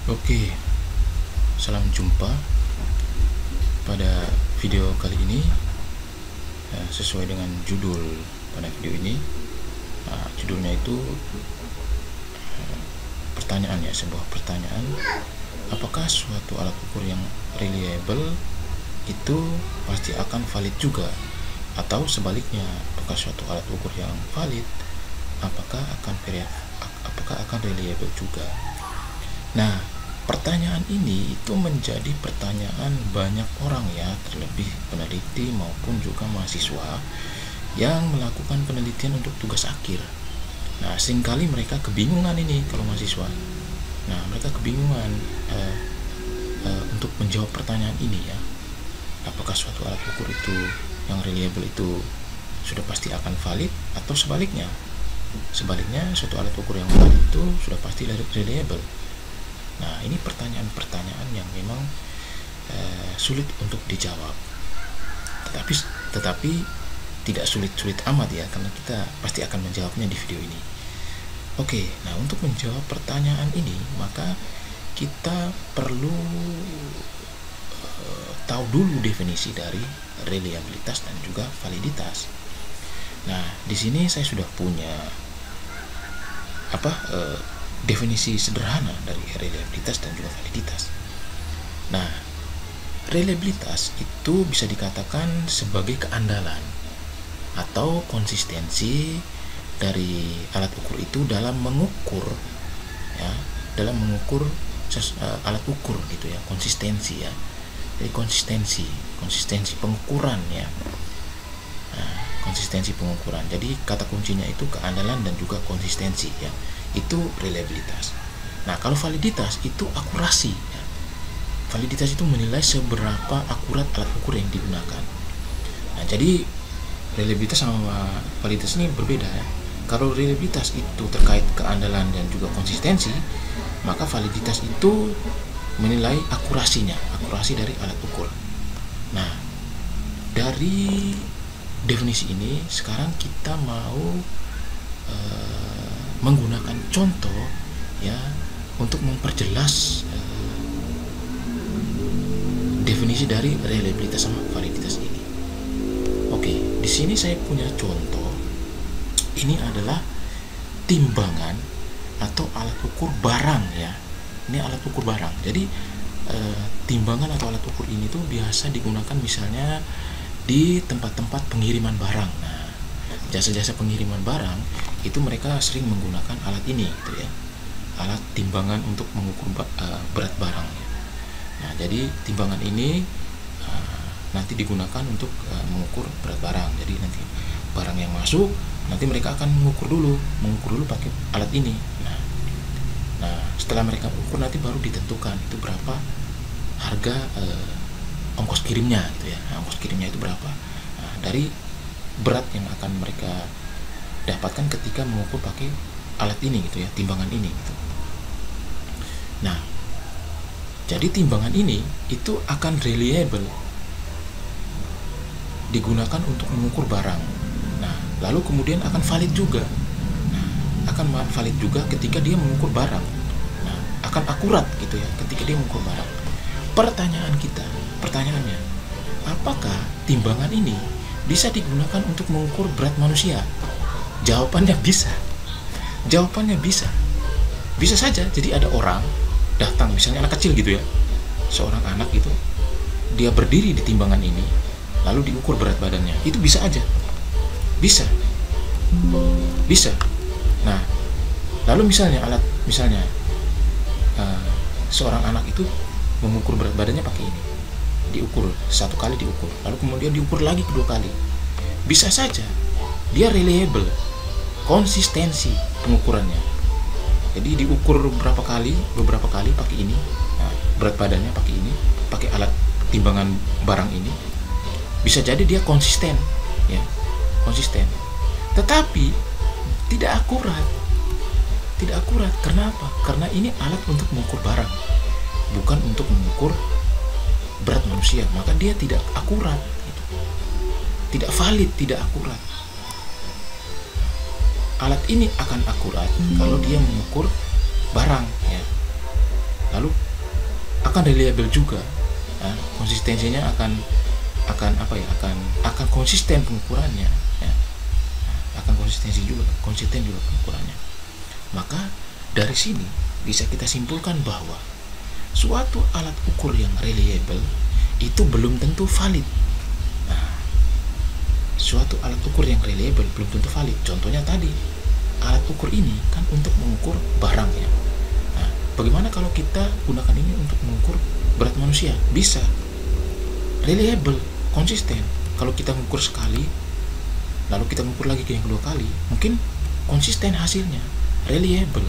Oke, salam jumpa pada video kali ini. Sesuai dengan judul pada video ini, judulnya itu pertanyaan ya, sebuah pertanyaan. Apakah suatu alat ukur yang reliable itu pasti akan valid juga? Atau sebaliknya, apakah suatu alat ukur yang valid apakah akan reliable juga? Nah, pertanyaan ini itu menjadi pertanyaan banyak orang ya, terlebih peneliti maupun juga mahasiswa yang melakukan penelitian untuk tugas akhir. Nah, seringkali mereka kebingungan ini kalau mahasiswa. Nah, mereka kebingungan untuk menjawab pertanyaan ini ya. Apakah suatu alat ukur itu yang reliable itu sudah pasti akan valid, atau sebaliknya? Sebaliknya, suatu alat ukur yang valid itu sudah pasti reliable. Nah, ini pertanyaan-pertanyaan yang memang sulit untuk dijawab. Tetapi tidak sulit-sulit amat ya, karena kita pasti akan menjawabnya di video ini. Oke, nah untuk menjawab pertanyaan ini, maka kita perlu tahu dulu definisi dari reliabilitas dan juga validitas. Nah, di sini saya sudah punya definisi sederhana dari reliabilitas dan juga validitas. Nah, reliabilitas itu bisa dikatakan sebagai keandalan atau konsistensi dari alat ukur itu dalam mengukur ya, alat ukur gitu ya, konsistensi ya. Jadi konsistensi pengukuran ya. Nah, konsistensi pengukuran. Jadi kata kuncinya itu keandalan dan juga konsistensi ya. Itu reliabilitas. Nah, kalau validitas itu akurasi ya. Validitas itu menilai seberapa akurat alat ukur yang digunakan. Nah, jadi reliabilitas sama validitas ini berbeda ya. Kalau reliabilitas itu terkait keandalan dan juga konsistensi, maka validitas itu menilai akurasi dari alat ukur. Nah, dari definisi ini sekarang kita mau menggunakan contoh ya untuk memperjelas definisi dari reliabilitas sama validitas ini. Oke, di sini saya punya contoh. Ini adalah timbangan atau alat ukur barang ya. Ini alat ukur barang. Jadi timbangan atau alat ukur ini tuh biasa digunakan misalnya di tempat-tempat pengiriman barang. Nah, jasa-jasa pengiriman barang itu mereka sering menggunakan alat ini gitu ya, alat timbangan untuk mengukur berat barang. Nah, jadi timbangan ini nanti digunakan untuk mengukur berat barang. Jadi nanti barang yang masuk nanti mereka akan mengukur dulu pakai alat ini. Nah, setelah mereka ukur nanti baru ditentukan itu berapa harga ongkos kirimnya gitu ya. Nah, ongkos kirimnya itu berapa? Nah, dari berat yang akan mereka dapatkan ketika mengukur pakai alat ini gitu ya, timbangan ini gitu. Nah, jadi timbangan ini itu akan reliable digunakan untuk mengukur barang. Nah, lalu kemudian akan valid juga. Nah, akan valid juga ketika dia mengukur barang. Nah, akan akurat gitu ya ketika dia mengukur barang. Pertanyaannya, apakah timbangan ini bisa digunakan untuk mengukur berat manusia? Jawabannya bisa. Bisa saja. Jadi ada orang datang, misalnya anak kecil gitu ya, seorang anak itu dia berdiri di timbangan ini lalu diukur berat badannya, itu bisa aja, bisa. Nah, lalu misalnya seorang anak itu mengukur berat badannya pakai ini, diukur satu kali, lalu kemudian diukur lagi kedua kali, bisa saja dia reliable, konsistensi pengukurannya. Jadi diukur beberapa kali pakai ini, nah, berat badannya pakai ini, pakai alat timbangan barang ini, bisa jadi dia konsisten ya, tetapi tidak akurat. Kenapa? Karena ini alat untuk mengukur barang, bukan untuk mengukur berat manusia, maka dia tidak akurat gitu. Tidak valid, tidak akurat. Alat ini akan akurat kalau dia mengukur barang ya. lalu akan reliable juga, konsistensinya akan konsisten pengukurannya, ya. Akan konsisten juga pengukurannya. Maka dari sini bisa kita simpulkan bahwa suatu alat ukur yang reliable itu belum tentu valid. Nah, suatu alat ukur yang reliable belum tentu valid. Contohnya tadi, alat ukur ini kan untuk mengukur barang, ya. Nah, bagaimana kalau kita gunakan ini untuk mengukur berat manusia? Bisa reliable, konsisten. Kalau kita mengukur sekali, lalu kita mengukur lagi yang kedua kali, mungkin konsisten hasilnya, reliable,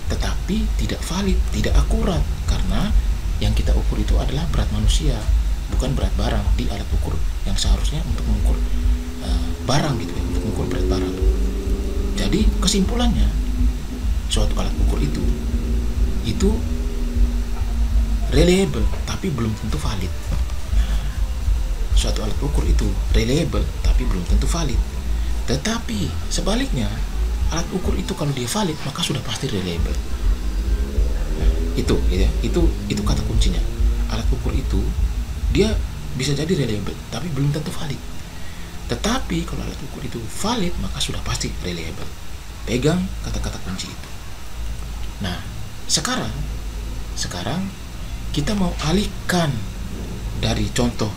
tetapi tidak valid, tidak akurat, karena yang kita ukur itu adalah berat manusia, bukan berat barang di alat ukur yang seharusnya untuk mengukur barang gitu ya, untuk mengukur berat barang. Jadi kesimpulannya, suatu alat ukur itu reliable tapi belum tentu valid. Suatu alat ukur itu reliable tapi belum tentu valid. Tetapi sebaliknya, alat ukur itu kalau dia valid maka sudah pasti reliable. Nah, itu kata kuncinya. Alat ukur itu dia bisa jadi reliable tapi belum tentu valid. Tetapi kalau alat ukur itu valid maka sudah pasti reliable. Pegang kata-kata kunci itu. Nah, sekarang kita mau alihkan dari contoh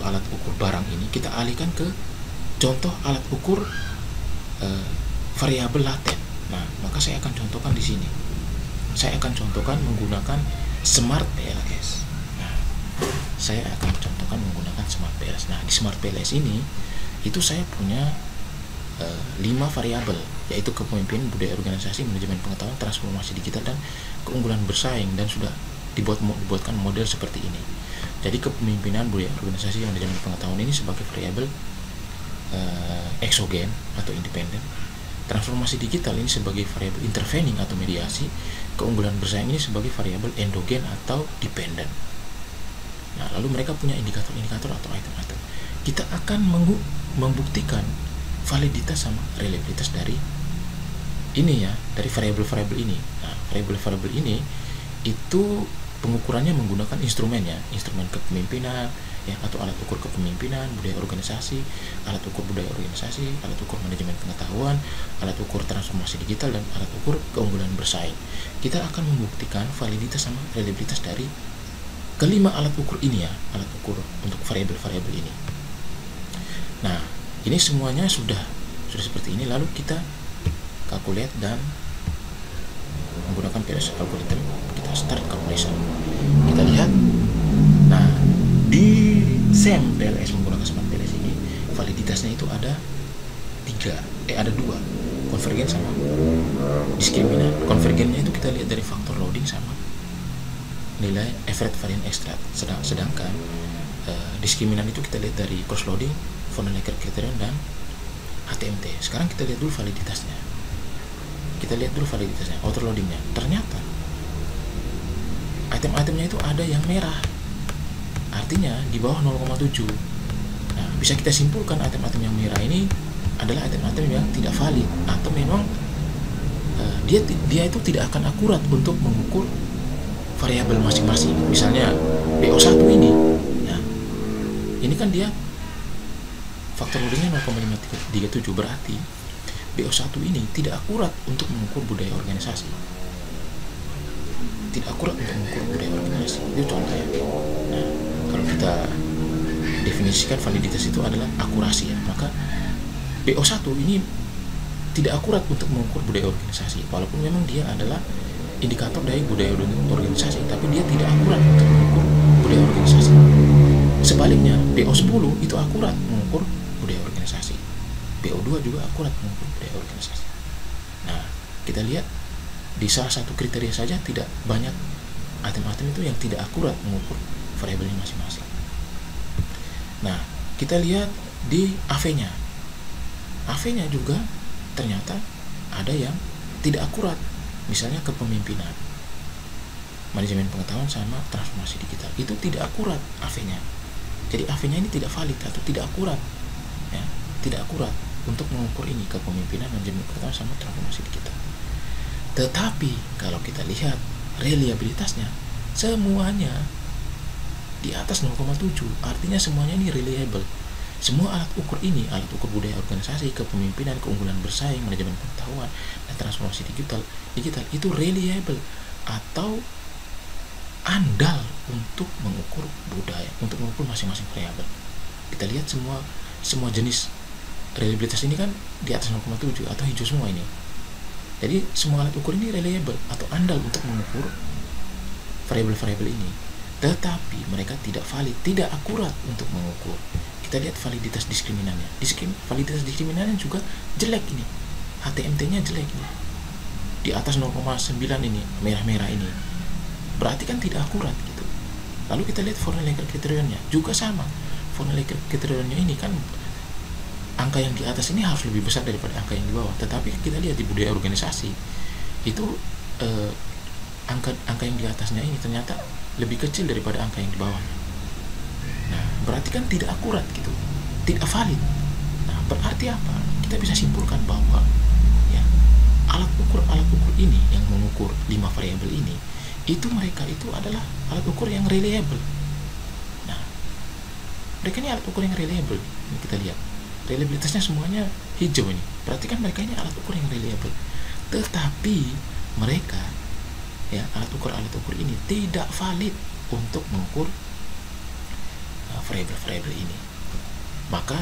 alat ukur barang ini, kita alihkan ke contoh alat ukur variabel laten. Nah, maka saya akan contohkan di sini. Saya akan contohkan menggunakan Smart PLS. Nah, saya akan contohkan menggunakan Smart PLS. Nah, di Smart PLS ini itu saya punya 5 variabel, yaitu kepemimpinan, budaya organisasi, manajemen pengetahuan, transformasi digital, dan keunggulan bersaing, dan sudah dibuatkan model seperti ini. Jadi kepemimpinan, budaya organisasi, manajemen pengetahuan ini sebagai variabel eksogen atau independen. Transformasi digital ini sebagai variabel intervening atau mediasi. Keunggulan bersaing ini sebagai variabel endogen atau dependen. Nah, lalu mereka punya indikator-indikator atau item-item. Kita akan membuktikan validitas sama reliabilitas dari ini, ya, dari variabel-variabel ini. Nah, variabel-variabel ini itu pengukurannya menggunakan instrumennya, instrumen kepemimpinan, ya, atau alat ukur kepemimpinan, budaya organisasi, alat ukur budaya organisasi, alat ukur manajemen pengetahuan, alat ukur transformasi digital, dan alat ukur keunggulan bersaing. Kita akan membuktikan validitas sama reliabilitas dari kelima alat ukur ini, ya, alat ukur untuk variabel-variabel ini. Nah, ini semuanya sudah seperti ini. Lalu kita calculate dan menggunakan PLS algorithm. Kita start calculation. Kita lihat. Nah, di SEM PLS menggunakan Smart PLS ini validitasnya itu ada 2, konvergen sama diskriminan. Konvergennya itu kita lihat dari faktor loading sama nilai average variance extract. Sedangkan diskriminan itu kita lihat dari cross loading, von Necker criterion, dan HTMT. Sekarang kita lihat dulu validitasnya. Overloadingnya. Ternyata item-itemnya itu ada yang merah, artinya di bawah 0,7. Nah, bisa kita simpulkan item-item yang merah ini adalah item-item yang tidak valid, atau memang dia itu tidak akan akurat untuk mengukur variabel masing-masing. Misalnya BO1 ini, ya, ini kan dia faktor loadingnya 0,537, berarti BO1 ini tidak akurat untuk mengukur budaya organisasi. Itu contohnya. Nah, kalau kita definisikan validitas itu adalah akurasi, ya, maka BO1 ini tidak akurat untuk mengukur budaya organisasi, walaupun memang dia adalah indikator dari budaya organisasi, tapi dia tidak akurat untuk mengukur budaya organisasi. Sebaliknya, BO10 itu akurat mengukur budaya organisasi. BO2 juga akurat mengukur budaya organisasi. Nah, kita lihat di salah satu kriteria saja tidak banyak item-item itu yang tidak akurat mengukur variabelnya masing-masing. Nah, kita lihat di AV-nya. AV-nya juga ternyata ada yang tidak akurat. Misalnya kepemimpinan, manajemen pengetahuan, sama transformasi digital. Itu tidak akurat AV-nya. Jadi AV-nya ini tidak valid atau tidak akurat, ya, tidak akurat untuk mengukur ini, kepemimpinan, manajemen pengetahuan, sama transformasi digital. Tetapi kalau kita lihat reliabilitasnya semuanya di atas 0,7, artinya semuanya ini reliable. Semua alat ukur ini, alat ukur budaya organisasi, kepemimpinan, keunggulan bersaing, manajemen pengetahuan, dan transformasi digital itu reliable atau andal untuk mengukur budaya, untuk mengukur masing-masing variabel. Kita lihat semua jenis reliabilitas ini kan di atas 0,7 atau hijau semua ini. Jadi semua alat ukur ini reliable atau andal untuk mengukur variabel-variabel ini. Tetapi mereka tidak valid, tidak akurat untuk mengukur. Kita lihat validitas diskriminannya. Validitas diskriminannya juga jelek ini. HTMT-nya jelek ini. Di atas 0,9 ini, merah-merah ini. Berarti kan tidak akurat gitu. Lalu kita lihat Fornelli-Likert kriteriannya juga sama. Fornelli-Likert kriteriannya ini kan angka yang di atas ini harus lebih besar daripada angka yang di bawah. Tetapi kita lihat di budaya organisasi itu angka yang di atasnya ini ternyata lebih kecil daripada angka yang di bawahnya. Nah, berarti kan tidak akurat gitu, tidak valid. Nah, berarti apa? Kita bisa simpulkan bahwa ya, alat ukur ini yang mengukur 5 variabel ini, itu mereka itu adalah alat ukur yang reliable. Nah, mereka ini alat ukur yang reliable. Ini kita lihat reliabilitasnya semuanya hijau ini. Berarti kan mereka ini alat ukur yang reliable. Tetapi mereka ya, alat ukur ini tidak valid untuk mengukur variabel-variabel ini. Maka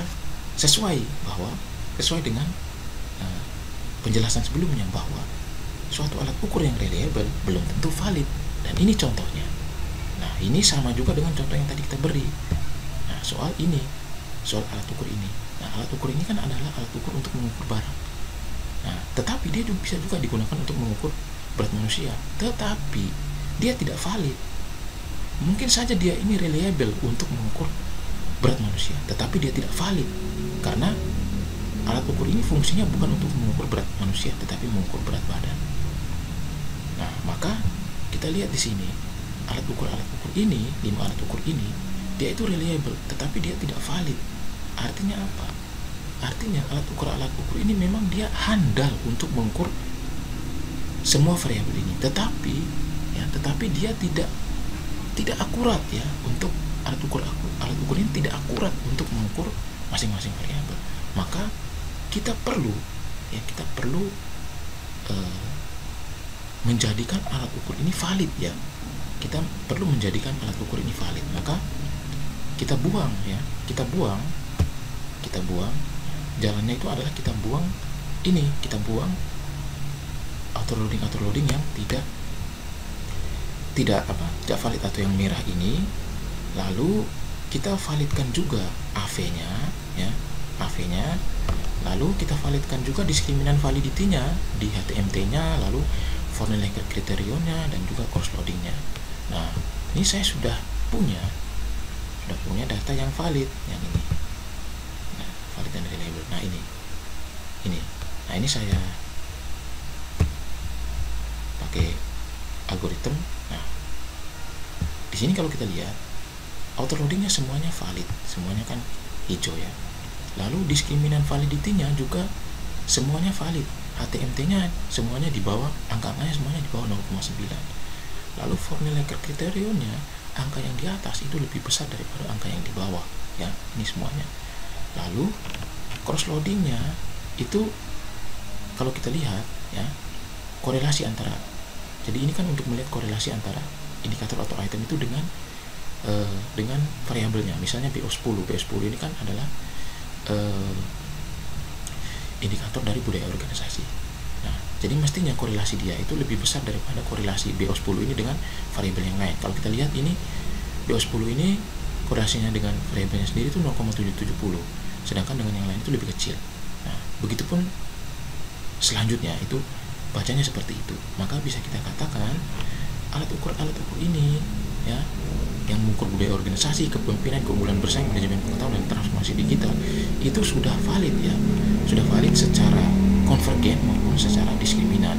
sesuai dengan penjelasan sebelumnya bahwa suatu alat ukur yang reliable belum tentu valid, dan ini contohnya. Nah, ini sama juga dengan contoh yang tadi kita beri. Nah, soal alat ukur ini. Nah, alat ukur ini kan adalah alat ukur untuk mengukur barang. Nah, tetapi dia juga bisa juga digunakan untuk mengukur berat manusia, tetapi dia tidak valid. Mungkin saja dia ini reliable untuk mengukur berat manusia, tetapi dia tidak valid karena alat ukur ini fungsinya bukan untuk mengukur berat manusia, tetapi mengukur berat badan. Nah, maka kita lihat di sini alat ukur ini, 5 alat ukur ini, dia itu reliable, tetapi dia tidak valid. Artinya apa? Artinya alat ukur ini memang dia handal untuk mengukur semua variabel ini, tetapi dia tidak akurat ya, untuk alat ukur ini tidak akurat untuk mengukur masing-masing variabel. Maka kita perlu menjadikan alat ukur ini valid ya. Kita perlu menjadikan alat ukur ini valid. Maka kita buang jalannya itu adalah kita buang auto loading yang tidak valid atau yang merah ini. Lalu kita validkan juga AV-nya ya, AV-nya. Lalu kita validkan juga diskriminan validity-nya di HTMT-nya, lalu Fornelli-Likert kriteriannya, dan juga cross loading-nya. Nah, ini saya sudah punya data yang valid, yang ini. Nah, valid dan reliable. Nah, ini. Nah, ini saya pakai algoritma. Nah, di sini kalau kita lihat auto loadingnya semuanya valid, semuanya kan hijau ya. Lalu diskriminan validity-nya juga semuanya valid, HTMT-nya semuanya di bawah, angka-angkanya semuanya di bawah 0,9. Lalu Fornelli-Likert kriteriannya, angka yang di atas itu lebih besar daripada angka yang di bawah ya, ini semuanya. Lalu cross loadingnya itu kalau kita lihat ya, korelasi antara, jadi ini kan untuk melihat korelasi antara indikator atau item itu dengan variabelnya. Misalnya BO10 ini kan adalah indikator dari budaya organisasi. Nah, jadi mestinya korelasi dia itu lebih besar daripada korelasi BO10 ini dengan variabel yang lain. Kalau kita lihat ini BO10 ini korelasinya dengan variabelnya sendiri itu 0,770, sedangkan dengan yang lain itu lebih kecil. Nah, begitupun selanjutnya itu bacanya seperti itu. Maka bisa kita katakan alat ukur ini ya, yang mengukur budaya organisasi, kepemimpinan, keunggulan bersaing, manajemen pengetahuan, dan transformasi digital itu sudah valid ya, sudah valid secara konvergen maupun secara diskriminan.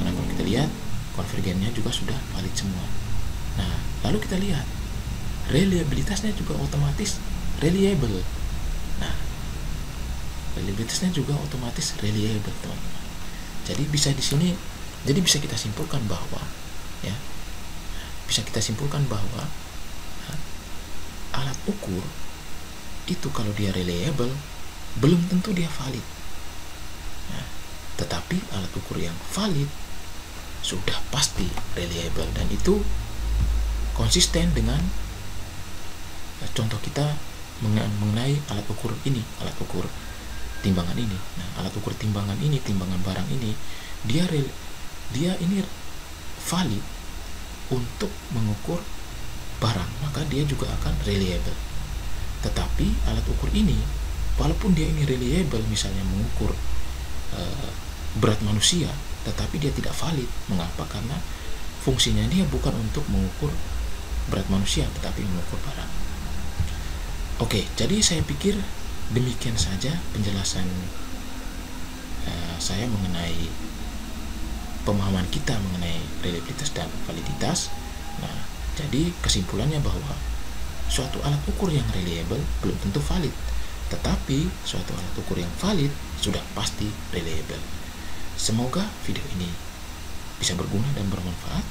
Karena kalau kita lihat konvergennya juga sudah valid semua. Nah, lalu kita lihat reliabilitasnya juga otomatis reliable. Nah, reliabilitasnya juga otomatis reliable teman-teman. Jadi bisa di sini, jadi bisa kita simpulkan bahwa ya, bisa kita simpulkan bahwa alat ukur itu kalau dia reliable belum tentu dia valid. Nah, tetapi alat ukur yang valid sudah pasti reliable, dan itu konsisten dengan contoh kita mengenai alat ukur ini, alat ukur timbangan ini. Nah, alat ukur timbangan ini, timbangan barang ini, dia ini valid untuk mengukur barang, maka dia juga akan reliable. Tetapi alat ukur ini, walaupun dia ini reliable, misalnya mengukur berat manusia, tetapi dia tidak valid. Mengapa? Karena fungsinya dia bukan untuk mengukur berat manusia, tetapi mengukur barang. Oke, jadi saya pikir demikian saja penjelasan saya mengenai pemahaman kita mengenai reliabilitas dan validitas. Nah, jadi kesimpulannya bahwa suatu alat ukur yang reliable belum tentu valid, tetapi suatu alat ukur yang valid sudah pasti reliable. Semoga video ini bisa berguna dan bermanfaat.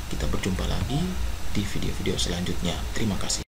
Kita berjumpa lagi di video-video selanjutnya. Terima kasih.